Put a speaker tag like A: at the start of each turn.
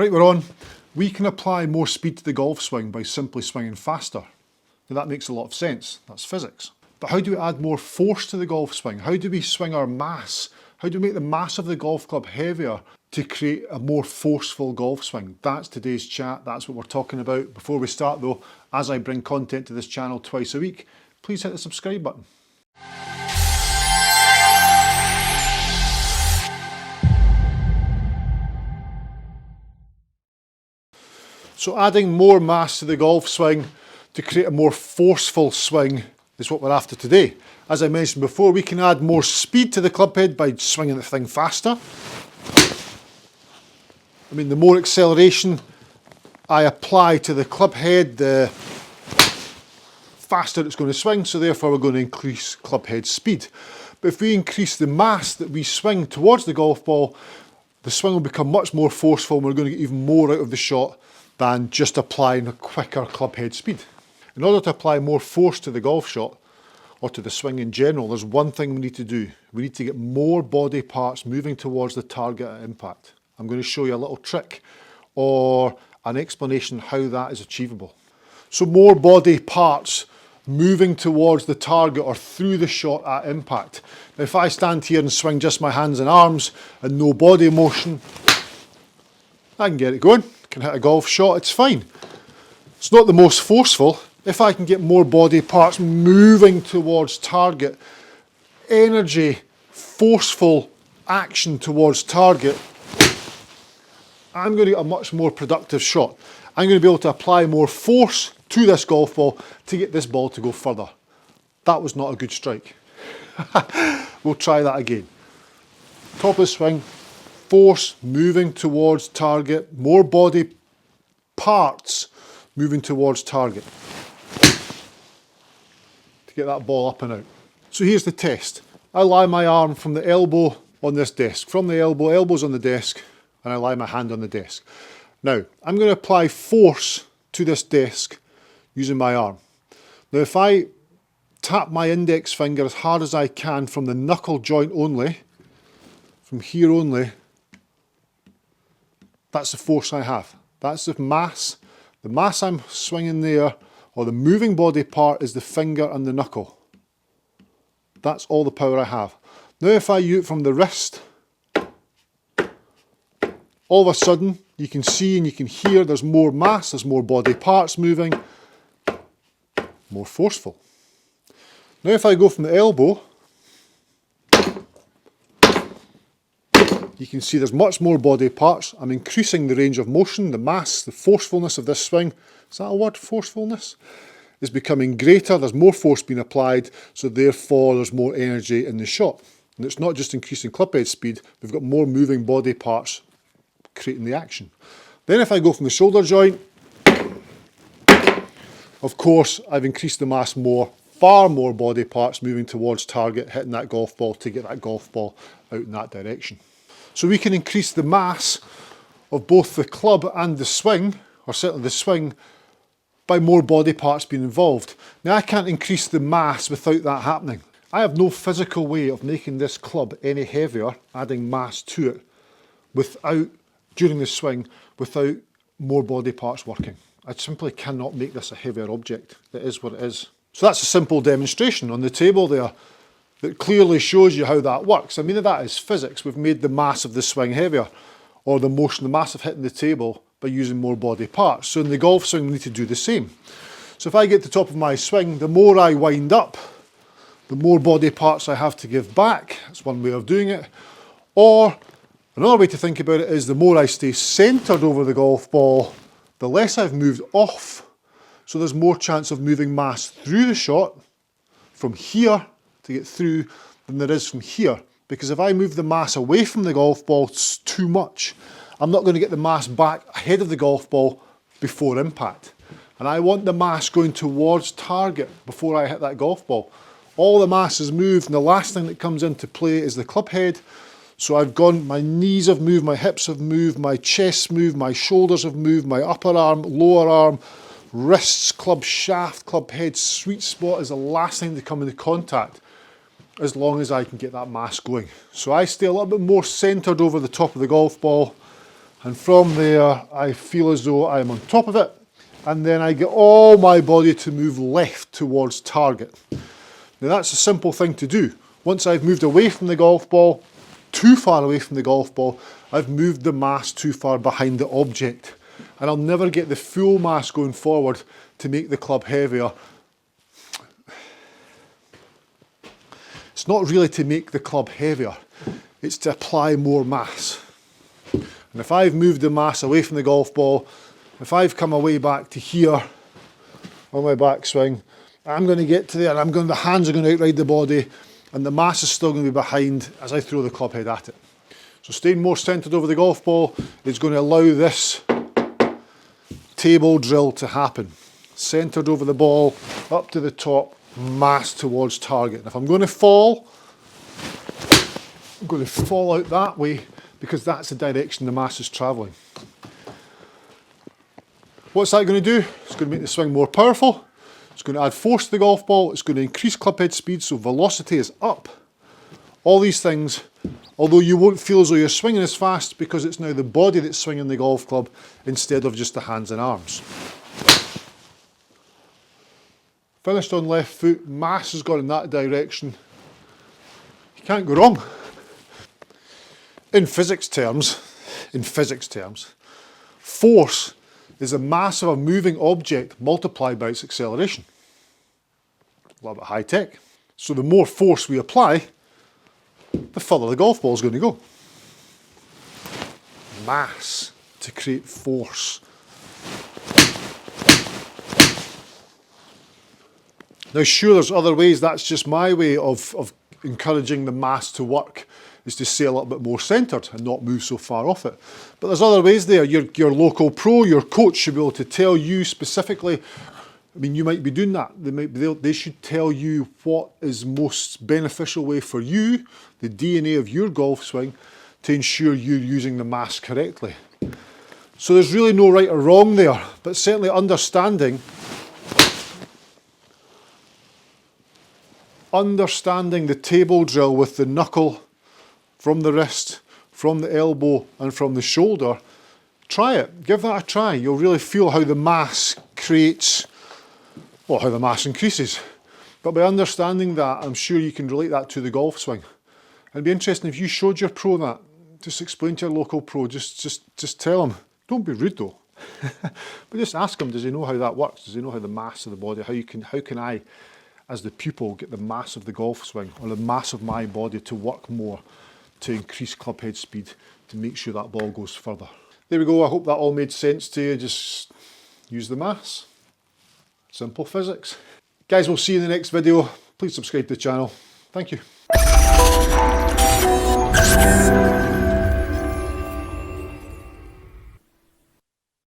A: Right, we're on. We can apply more speed to the golf swing by simply swinging faster. Now that makes a lot of sense, that's physics. But how do we add more force to the golf swing? How do we swing our mass? How do we make the mass of the golf club heavier to create a more forceful golf swing? That's today's chat, that's what we're talking about. Before we start though, as I bring content to this channel twice a week, please hit the subscribe button. So adding more mass to the golf swing to create a more forceful swing is what we're after today. As I mentioned before, we can add more speed to the club head by swinging the thing faster. I mean, the more acceleration I apply to the club head, the faster it's going to swing, so therefore we're going to increase club head speed. But if we increase the mass that we swing towards the golf ball, the swing will become much more forceful and we're going to get even more out of the shot than just applying a quicker club head speed. In order to apply more force to the golf shot, or to the swing in general, there's one thing we need to do. We need to get more body parts moving towards the target at impact. I'm going to show you a little trick or an explanation how that is achievable. So more body parts moving towards the target or through the shot at impact. Now if I stand here and swing just my hands and arms and no body motion, I can get it going. Can hit a golf shot, it's fine. It's not the most forceful. If I can get more body parts moving towards target, energy, forceful action towards target, I'm going to get a much more productive shot. I'm going to be able to apply more force to this golf ball to get this ball to go further. That was not a good strike. We'll try that again. Top of the swing. Force moving towards target, more body parts moving towards target to get that ball up and out. So here's the test. I lie my arm from the elbow on this desk, from the elbow, elbows on the desk, and I lie my hand on the desk. Now, I'm going to apply force to this desk using my arm. Now if I tap my index finger as hard as I can from the knuckle joint only, from here only, that's the force I have. That's the mass. The mass I'm swinging there, or the moving body part, is the finger and the knuckle. That's all the power I have. Now if I use it from the wrist, all of a sudden you can see and you can hear there's more mass, there's more body parts moving, more forceful. Now if I go from the elbow, you can see there's much more body parts. I'm increasing the range of motion, the mass, the forcefulness of this swing. Is that a word, forcefulness? Is becoming greater, there's more force being applied, so therefore there's more energy in the shot. And it's not just increasing club head speed, we've got more moving body parts creating the action. Then if I go from the shoulder joint, of course I've increased the mass more, far more body parts moving towards target, hitting that golf ball to get that golf ball out in that direction. So we can increase the mass of both the club and the swing, or certainly the swing, by more body parts being involved. Now I can't increase the mass without that happening. I have no physical way of making this club any heavier, adding mass to it, during the swing, without more body parts working. I simply cannot make this a heavier object. It is what it is. So that's a simple demonstration on the table there that clearly shows you how that works. I mean, that is physics. We've made the mass of the swing heavier, or the motion, the mass of hitting the table by using more body parts. So in the golf swing, we need to do the same. So if I get to the top of my swing, the more I wind up, the more body parts I have to give back. That's one way of doing it. Or another way to think about it is the more I stay centred over the golf ball, the less I've moved off. So there's more chance of moving mass through the shot from here to get through than there is from here. Because if I move the mass away from the golf ball too much, I'm not going to get the mass back ahead of the golf ball before impact. And I want the mass going towards target before I hit that golf ball. All the mass is moved and the last thing that comes into play is the club head. So I've gone, my knees have moved, my hips have moved, my chest's moved, my shoulders have moved, my upper arm, lower arm, wrists, club shaft, club head, sweet spot is the last thing to come into contact, as long as I can get that mass going. So I stay a little bit more centred over the top of the golf ball And from there, I feel as though I'm on top of it. And then I get all my body to move left towards target. Now that's a simple thing to do. Once I've moved away from the golf ball, too far away from the golf ball, I've moved the mass too far behind the object. And I'll never get the full mass going forward to make the club heavier. It's not really to make the club heavier, it's to apply more mass. And if I've moved the mass away from the golf ball, if I've come away back to here on my backswing, I'm going to get to there and the hands are going to outride the body and the mass is still going to be behind as I throw the club head at it. So staying more centred over the golf ball is going to allow this table drill to happen. Centred over the ball, up to the top, mass towards target. And if I'm going to fall, I'm going to fall out that way because that's the direction the mass is travelling. What's that going to do? It's going to make the swing more powerful. It's going to add force to the golf ball. It's going to increase club head speed, so velocity is up. All these things, although you won't feel as though you're swinging as fast because it's now the body that's swinging the golf club instead of just the hands and arms. Finished on left foot, mass has gone in that direction. You can't go wrong. In physics terms, force is the mass of a moving object multiplied by its acceleration. A little bit high tech. So the more force we apply, the further the golf ball is going to go. Mass to create force. Now sure, there's other ways, that's just my way of encouraging the mass to work, is to stay a little bit more centred and not move so far off it. But there's other ways there. Your local pro, your coach should be able to tell you specifically, I mean, you might be doing that. They should tell you what is most beneficial way for you, the DNA of your golf swing, to ensure you're using the mass correctly. So there's really no right or wrong there, but certainly understanding the table drill with the knuckle from the wrist, from the elbow and from the shoulder, try it, give that a try. You'll really feel how the mass creates, well, how the mass increases. But by understanding that, I'm sure you can relate that to the golf swing. It'd be interesting if you showed your pro that. Just explain to your local pro, just tell him, don't be rude though, but just ask him, does he know how that works? Does he know how the mass of the body, how can I, as the pupil, get the mass of the golf swing or the mass of my body to work more, to increase club head speed, to make sure that ball goes further. There we go, I hope that all made sense to you. Just use the mass. Simple physics. Guys, we'll see you in the next video. Please subscribe to the channel. Thank you.